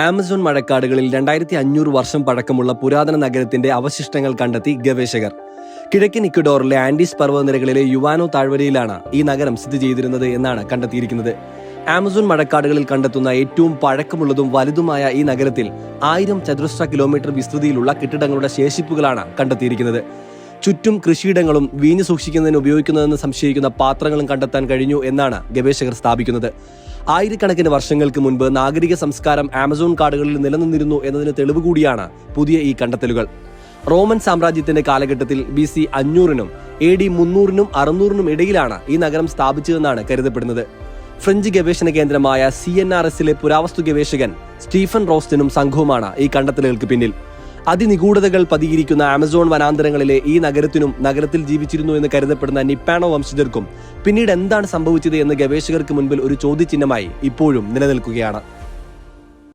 Amazon മഴക്കാടുകളിൽ 2500 വർഷം പഴക്കമുള്ള പുരാതന നഗരത്തിന്റെ അവശിഷ്ടങ്ങൾ കണ്ടെത്തി ഗവേഷകർ. കിഴക്കൻ ഇക്വഡോറിലെ ആൻഡീസ് പർവ്വതനിരകളിലെ യുവാനോ താഴ്വരയിലാണ് ഈ നഗരം സ്ഥിതി ചെയ്തിരുന്നത് എന്നാണ് കണ്ടെത്തിയിരിക്കുന്നത്. ആമസോൺ മഴക്കാടുകളിൽ കണ്ടെത്തുന്ന ഏറ്റവും പഴക്കമുള്ളതും വലുതുമായ ഈ നഗരത്തിൽ 1000 ചതുരശ്ര കിലോമീറ്റർ വിസ്തൃതിയിലുള്ള കെട്ടിടങ്ങളുടെ ശേഷിപ്പുകളാണ് കണ്ടെത്തിയിരിക്കുന്നത്. ചുറ്റും കൃഷിയിടങ്ങളും വീഞ്ഞു സൂക്ഷിക്കുന്നതിന് ഉപയോഗിക്കുന്നതെന്ന് സംശയിക്കുന്ന പാത്രങ്ങളും കണ്ടെത്താൻ കഴിഞ്ഞു എന്നാണ് ഗവേഷകർ സ്ഥാപിക്കുന്നത്. ആയിരക്കണക്കിന് വർഷങ്ങൾക്ക് മുൻപ് നാഗരിക സംസ്കാരം ആമസോൺ കാടുകളിൽ നിലനിന്നിരുന്നു എന്നതിന് തെളിവ് കൂടിയാണ് പുതിയ ഈ കണ്ടെത്തലുകൾ. റോമൻ സാമ്രാജ്യത്തിന്റെ കാലഘട്ടത്തിൽ BC 500-നും AD 300-നും 600-നും ഇടയിലാണ് ഈ നഗരം സ്ഥാപിച്ചതെന്നാണ് കരുതപ്പെടുന്നത്. ഫ്രഞ്ച് ഗവേഷണ കേന്ദ്രമായ CNRS-ലെ പുരാവസ്തു ഗവേഷകൻ സ്റ്റീഫൻ റോസ്റ്റിനും സംഘവുമാണ് ഈ കണ്ടെത്തലുകൾക്ക് പിന്നിൽ. അതിനിഗൂഢതകൾ പതിയിരിക്കുന്ന ആമസോൺ വനാന്തരങ്ങളിലെ ഈ നഗരത്തിനും നഗരത്തിൽ ജീവിച്ചിരുന്നു എന്ന് കരുതപ്പെടുന്ന നിപ്പാനോ വംശജർക്കും പിന്നീട് എന്താണ് സംഭവിച്ചത് എന്ന് ഗവേഷകർക്ക് മുൻപിൽ ഒരു ചോദ്യചിഹ്നമായി ഇപ്പോഴും നിലനിൽക്കുകയാണ്.